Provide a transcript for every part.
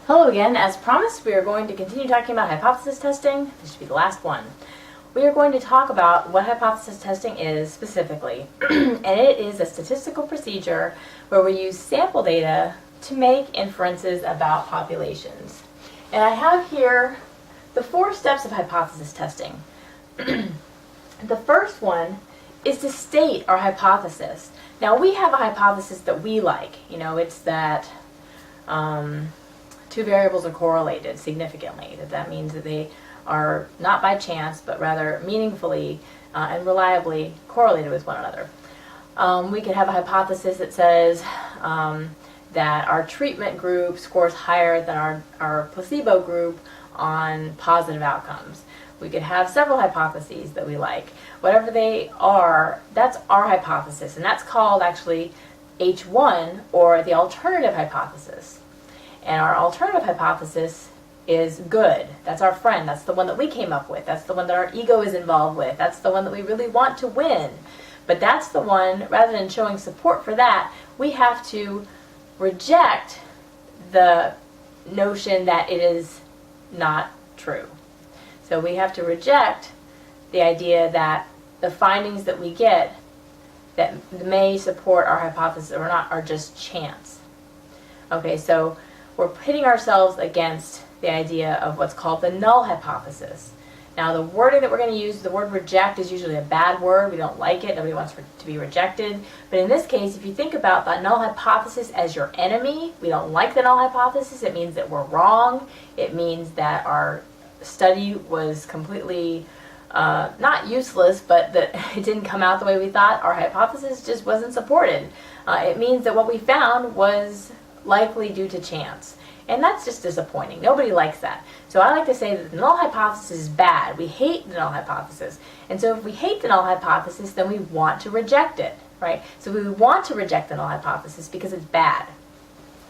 Hello again. As promised, we are going to continue talking about hypothesis testing. This should be the last one. We are going to talk about what hypothesis testing is specifically. And it is a statistical procedure where we use sample data to make inferences about populations. And I have here the 4 steps of hypothesis testing. The first one is to state our hypothesis. Now, we have a hypothesis that we like. It's that 2 variables are correlated significantly. That means that they are not by chance, but rather meaningfully and reliably correlated with one another. We could have a hypothesis that says that our treatment group scores higher than our placebo group on positive outcomes. We could have several hypotheses that we like. Whatever they are, that's our hypothesis, and that's called actually H1, or the alternative hypothesis. And our alternative hypothesis is good. That's our friend. That's the one that we came up with. That's the one that our ego is involved with. That's the one that we really want to win. But that's the one, rather than showing support for that, we have to reject the notion that it is not true. So we have to reject the idea that the findings that we get that may support our hypothesis or not are just chance. Okay, so we're pitting ourselves against the idea of what's called the null hypothesis. Now, the wording that we're going to use, the word reject, is usually a bad word. We don't like it. Nobody wants to be rejected. But in this case, if you think about the null hypothesis as your enemy, we don't like the null hypothesis. It means that we're wrong. It means that our study was completely not useless, but that it didn't come out the way we thought. Our hypothesis just wasn't supported. It means that what we found was likely due to chance. And that's just disappointing. Nobody likes that. So I like to say that the null hypothesis is bad. We hate the null hypothesis. And so if we hate the null hypothesis, then we want to reject it, right? So we want to reject the null hypothesis because it's bad.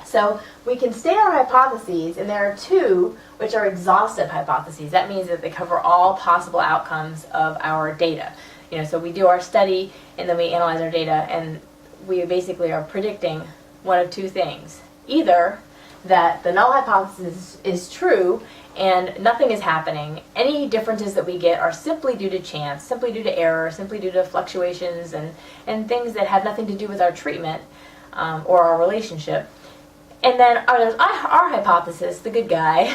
So we can state our hypotheses, and there are 2 which are exhaustive hypotheses. That means that they cover all possible outcomes of our data. So we do our study, and then we analyze our data, and we basically are predicting one of 2 things. Either that the null hypothesis is true and nothing is happening. Any differences that we get are simply due to chance, simply due to error, simply due to fluctuations and things that have nothing to do with our treatment or our relationship. And then there's our hypothesis, the good guy,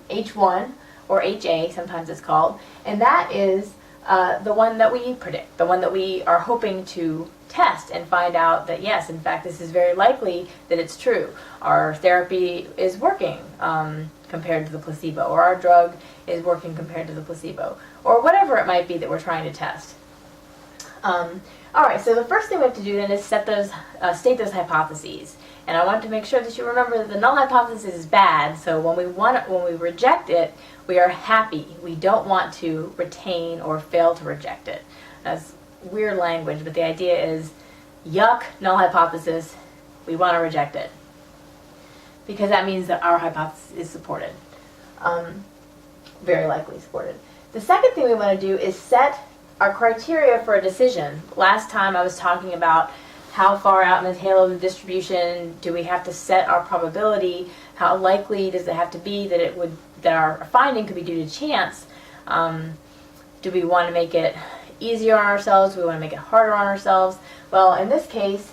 H1 or HA, sometimes it's called, and that is the one that we predict, the one that we are hoping to test and find out that yes, in fact, this is very likely that it's true. Our therapy is working compared to the placebo, or our drug is working compared to the placebo, or whatever it might be that we're trying to test. All right, so the first thing we have to do then is state those hypotheses. And I want to make sure that you remember that the null hypothesis is bad, so when we reject it, we are happy. We don't want to retain or fail to reject it. That's weird language, but the idea is, yuck, null hypothesis, we want to reject it. Because that means that our hypothesis is supported. Very likely supported. The second thing we want to do is set our criteria for a decision. Last time I was talking about how far out in the tail of the distribution do we have to set our probability, how likely does it have to be that our finding could be due to chance. Do we want to make it easier on ourselves? Do we want to make it harder on ourselves? Well, in this case,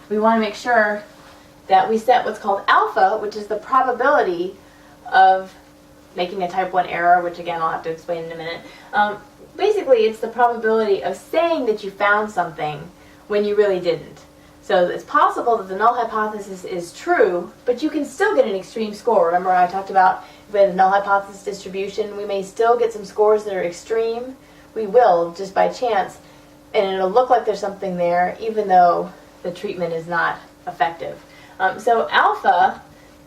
we want to make sure that we set what's called alpha, which is the probability of making a type 1 error, which again I'll have to explain in a minute. Basically, it's the probability of saying that you found something when you really didn't. So it's possible that the null hypothesis is true, but you can still get an extreme score. Remember I talked about with the null hypothesis distribution, we may still get some scores that are extreme. We will, just by chance, and it'll look like there's something there, even though the treatment is not effective. So alpha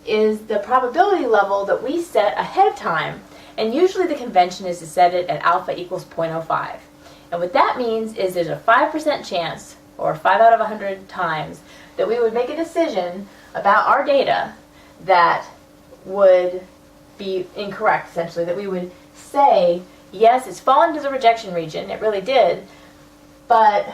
is the probability level that we set ahead of time, and usually the convention is to set it at alpha equals 0.05. And what that means is there's a 5% chance, or 5 out of 100 times, that we would make a decision about our data that would be incorrect, essentially, that we would say, yes, it's fallen into the rejection region, it really did, but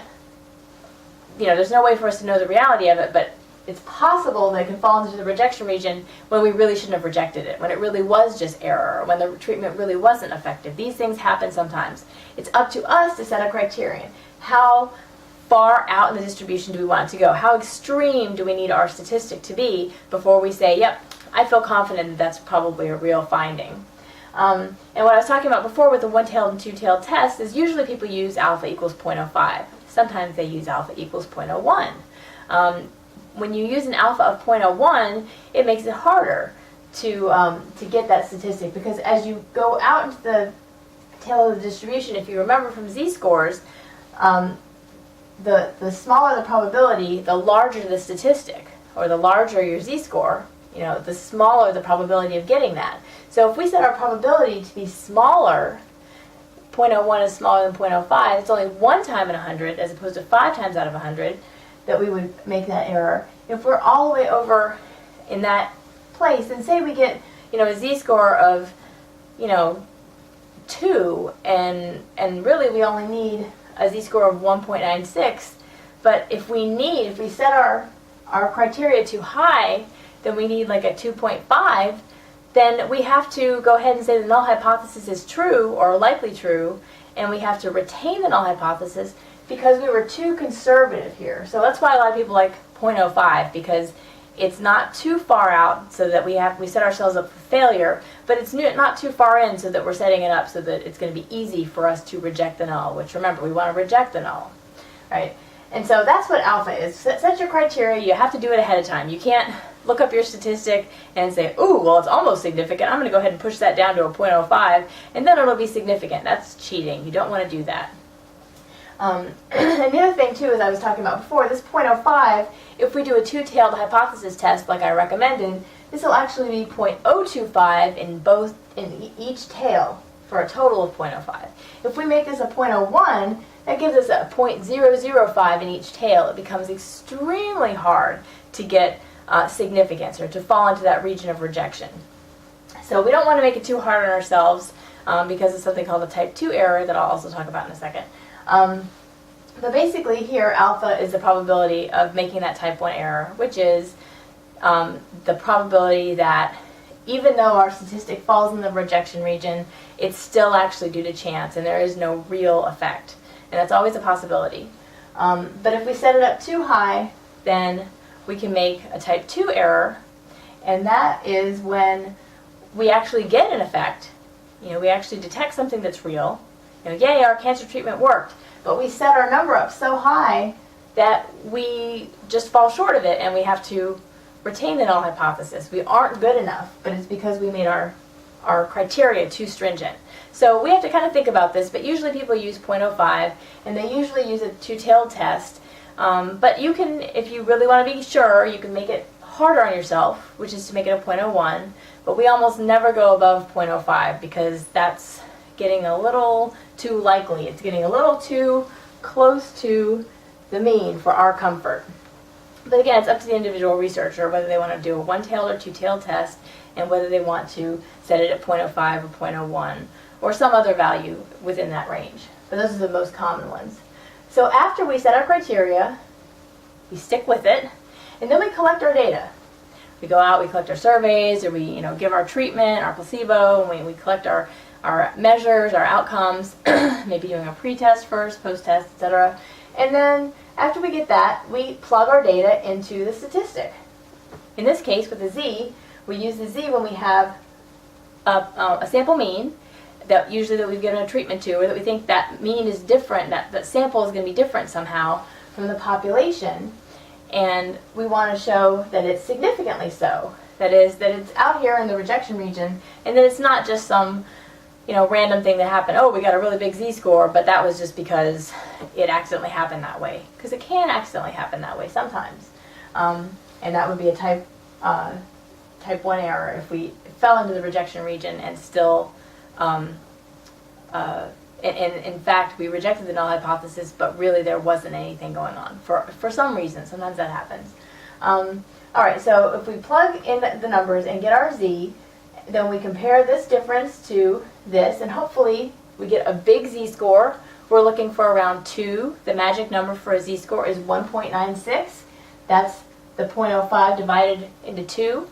there's no way for us to know the reality of it, but it's possible that it can fall into the rejection region when we really shouldn't have rejected it, when it really was just error, or when the treatment really wasn't effective. These things happen sometimes. It's up to us to set a criterion. How far out in the distribution do we want it to go? How extreme do we need our statistic to be before we say, yep, I feel confident that that's probably a real finding? And what I was talking about before with the one-tailed and two-tailed test is usually people use alpha equals 0.05. Sometimes they use alpha equals 0.01. When you use an alpha of 0.01, it makes it harder to get that statistic, because as you go out into the tail of the distribution, if you remember from z-scores, the smaller the probability, the larger the statistic, or the larger your z-score, the smaller the probability of getting that. So if we set our probability to be smaller, 0.01 is smaller than 0.05, it's only 1 time in 100 as opposed to 5 times out of 100 that we would make that error. If we're all the way over in that place, and say we get a z-score of 2, and really we only need a z-score of 1.96, but if we set our criteria too high, then we need like a 2.5, then we have to go ahead and say the null hypothesis is true or likely true, and we have to retain the null hypothesis because we were too conservative here. So that's why a lot of people like 0.05, because it's not too far out so that we set ourselves up for failure, but it's not too far in so that we're setting it up so that it's going to be easy for us to reject the null, which remember, we want to reject the null, right? And so that's what alpha is. Set your criteria. You have to do it ahead of time. You can't look up your statistic and say, ooh, well, it's almost significant. I'm going to go ahead and push that down to a 0.05, and then it'll be significant. That's cheating. You don't want to do that. And the other thing, too, as I was talking about before, this 0.05, if we do a two-tailed hypothesis test like I recommended, this will actually be 0.025 in each tail for a total of 0.05. If we make this a 0.01, that gives us a 0.005 in each tail. It becomes extremely hard to get significance, or to fall into that region of rejection. So we don't want to make it too hard on ourselves because of something called a type 2 error that I'll also talk about in a second. But basically here, alpha is the probability of making that type 1 error, which is the probability that even though our statistic falls in the rejection region, it's still actually due to chance and there is no real effect. And that's always a possibility. But if we set it up too high, then we can make a type 2 error, and that is when we actually get an effect. We actually detect something that's real. Yay, our cancer treatment worked. But we set our number up so high that we just fall short of it, and we have to retain the null hypothesis. We aren't good enough, but it's because we made our criteria too stringent. So we have to kind of think about this, but usually people use 0.05, and they usually use a two-tailed test. But you can, if you really want to be sure, you can make it harder on yourself, which is to make it a 0.01, but we almost never go above 0.05 because that's getting a little too likely. It's getting a little too close to the mean for our comfort. But again, it's up to the individual researcher whether they want to do a one-tailed or two-tailed test and whether they want to set it at 0.05 or 0.01 or some other value within that range. But those are the most common ones. So after we set our criteria, we stick with it, and then we collect our data. We go out, we collect our surveys, or we give our treatment, our placebo, and we collect our measures, our outcomes, maybe doing a pre-test first, post-test, etc. And then after we get that, we plug our data into the statistic. In this case, with the z, we use the z when we have a sample mean, that we've given a treatment to, or that we think that mean is different, that sample is going to be different somehow from the population, and we want to show that it's significantly so. That is, that it's out here in the rejection region, and that it's not just some random thing that happened. Oh, we got a really big z-score, but that was just because it accidentally happened that way. Because it can accidentally happen that way sometimes. And that would be a type 1 error if we fell into the rejection region and still in fact, we rejected the null hypothesis, but really there wasn't anything going on for some reason. Sometimes that happens. All right, so if we plug in the numbers and get our z, then we compare this difference to this, and hopefully we get a big z-score. We're looking for around 2. The magic number for a z-score is 1.96. That's the 0.05 divided into 2.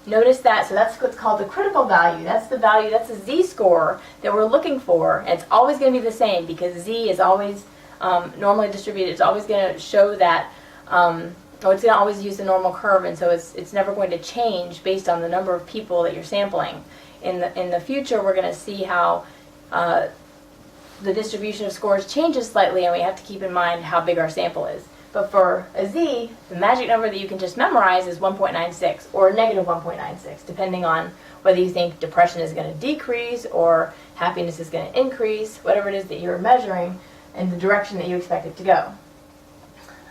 Notice that, so that's what's called the critical value. That's the value, that's the z-score that we're looking for. And it's always going to be the same because z is always normally distributed. It's always going to show that, it's going to always use the normal curve, and so it's never going to change based on the number of people that you're sampling. In the future, we're going to see how the distribution of scores changes slightly, and we have to keep in mind how big our sample is. But for a z, the magic number that you can just memorize is 1.96 or negative 1.96, depending on whether you think depression is going to decrease or happiness is going to increase, whatever it is that you're measuring and the direction that you expect it to go.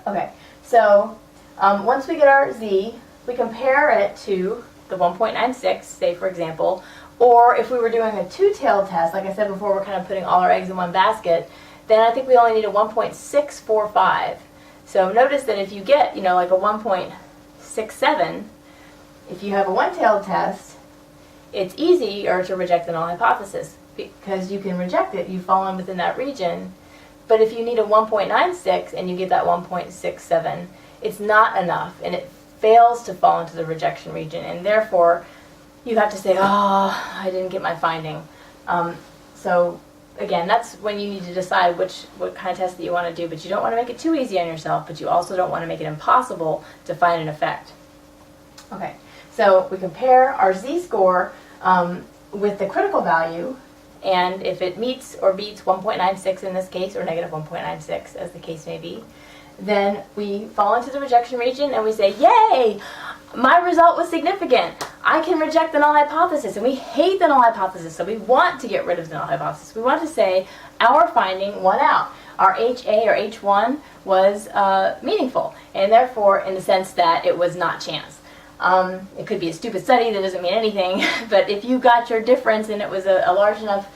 Okay, so once we get our z, we compare it to the 1.96, say for example, or if we were doing a two-tailed test, like I said before, we're kind of putting all our eggs in one basket, then I think we only need a 1.645. So notice that if you get, like a 1.67, if you have a one-tailed test, it's easier to reject the null hypothesis because you can reject it. You've fallen within that region. But if you need a 1.96 and you get that 1.67, it's not enough, and it fails to fall into the rejection region, and therefore you have to say, oh, I didn't get my finding. So again, that's when you need to decide what kind of test that you want to do, but you don't want to make it too easy on yourself, but you also don't want to make it impossible to find an effect. Okay, so we compare our z-score with the critical value, and if it meets or beats 1.96 in this case, or negative 1.96 as the case may be, then we fall into the rejection region and we say, yay, my result was significant. I can reject the null hypothesis, and we hate the null hypothesis, so we want to get rid of the null hypothesis. We want to say our finding won out. Our HA or H1 was meaningful, and therefore in the sense that it was not chance. It could be a stupid study that doesn't mean anything, but if you got your difference and it was a large enough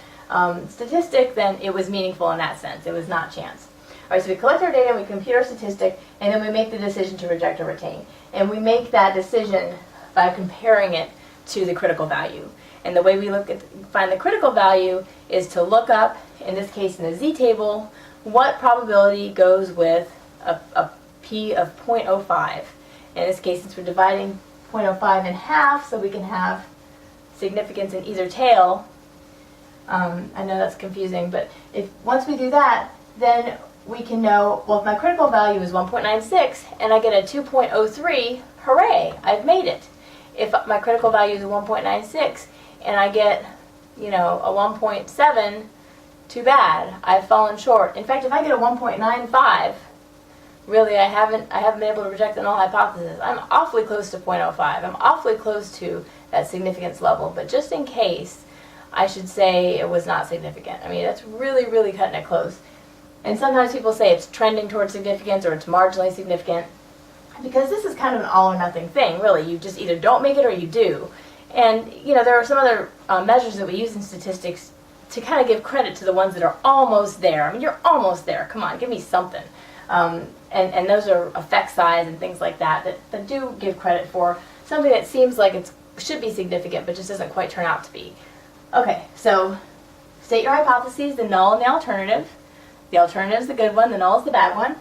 statistic, then it was meaningful in that sense. It was not chance. All right, so we collect our data, we compute our statistic, and then we make the decision to reject or retain. And we make that decision by comparing it to the critical value. And the way we find the critical value is to look up, in this case in the z-table, what probability goes with a p of 0.05. In this case, since we're dividing 0.05 in half, so we can have significance in either tail. I know that's confusing, but once we do that, then we can know, well, if my critical value is 1.96 and I get a 2.03, hooray, I've made it. If my critical value is 1.96 and I get, a 1.7, too bad, I've fallen short. In fact, if I get a 1.95, really I haven't been able to reject the null hypothesis. I'm awfully close to 0.05. I'm awfully close to that significance level, but just in case, I should say it was not significant. I mean, that's really, really cutting it close. And sometimes people say it's trending towards significance or it's marginally significant, because this is kind of an all or nothing thing, really. You just either don't make it or you do. And, there are some other measures that we use in statistics to kind of give credit to the ones that are almost there. I mean, you're almost there. Come on, give me something. And those are effect size and things like that do give credit for something that seems like it should be significant but just doesn't quite turn out to be. Okay, so state your hypotheses, the null and the alternative. The alternative is the good one, the null is the bad one.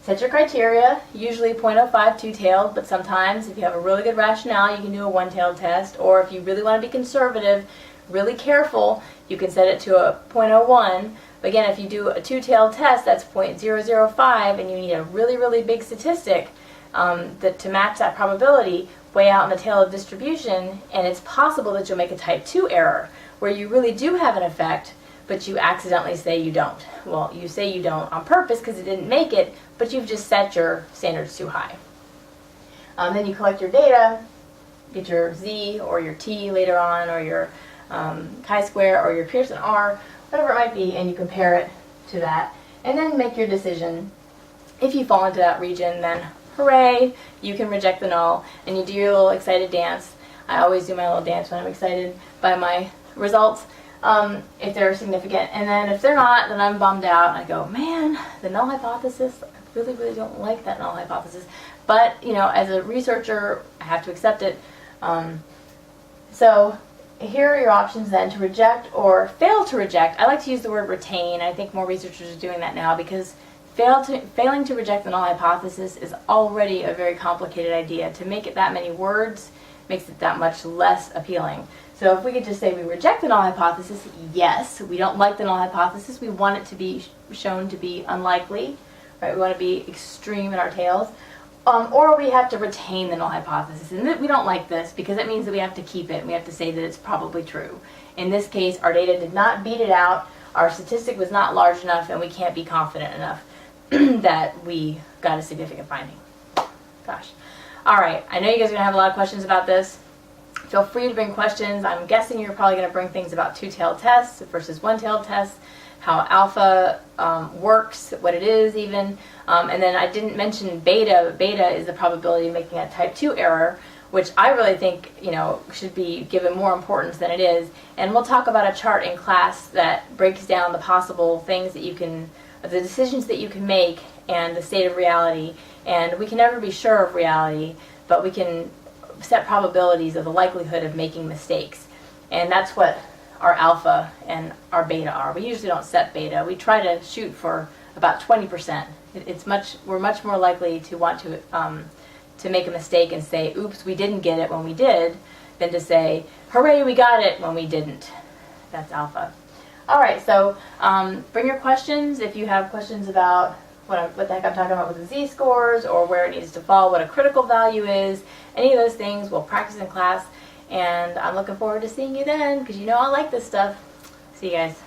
Set your criteria, usually 0.05 two-tailed, but sometimes if you have a really good rationale, you can do a one-tailed test, or if you really want to be conservative, really careful, you can set it to a 0.01. But again, if you do a two-tailed test, that's 0.005, and you need a really, really big statistic to match that probability way out in the tail of distribution, and it's possible that you'll make a type 2 error, where you really do have an effect, but you accidentally say you don't. Well, you say you don't on purpose because it didn't make it, but you've just set your standards too high. Then you collect your data, get your z or your t later on, or your chi-square or your Pearson R, whatever it might be, and you compare it to that, and then make your decision. If you fall into that region, then hooray, you can reject the null, and you do your little excited dance. I always do my little dance when I'm excited by my results, if they're significant. And then if they're not, then I'm bummed out, and I go, man, the null hypothesis, I really, really don't like that null hypothesis. But, as a researcher, I have to accept it. So here are your options then to reject or fail to reject. I like to use the word retain. I think more researchers are doing that now, because failing to reject the null hypothesis is already a very complicated idea. To make it that many words makes it that much less appealing. So if we could just say we reject the null hypothesis, yes, we don't like the null hypothesis, we want it to be shown to be unlikely, right? We want to be extreme in our tales. Or we have to retain the null hypothesis. And we don't like this because it means that we have to keep it and we have to say that it's probably true. In this case, our data did not beat it out, our statistic was not large enough, and we can't be confident enough that we got a significant finding. Gosh. All right, I know you guys are going to have a lot of questions about this. Feel free to bring questions. I'm guessing you're probably going to bring things about two-tailed tests versus one-tailed tests, how alpha works, what it is even. And then I didn't mention beta. Beta is the probability of making a type 2 error, which I really think, you know, should be given more importance than it is. And we'll talk about a chart in class that breaks down the possible things that you can, the decisions that you can make and the state of reality. And we can never be sure of reality, but we can set probabilities of the likelihood of making mistakes. And that's what our alpha and our beta are. We usually don't set beta. We try to shoot for about 20%. We're much more likely to want to make a mistake and say, oops, we didn't get it when we did, than to say, hooray, we got it when we didn't. That's alpha. All right, so bring your questions. If you have questions about what the heck I'm talking about with the z-scores or where it needs to fall, what a critical value is, any of those things, we'll practice in class. And I'm looking forward to seeing you then because you know I like this stuff. See you guys.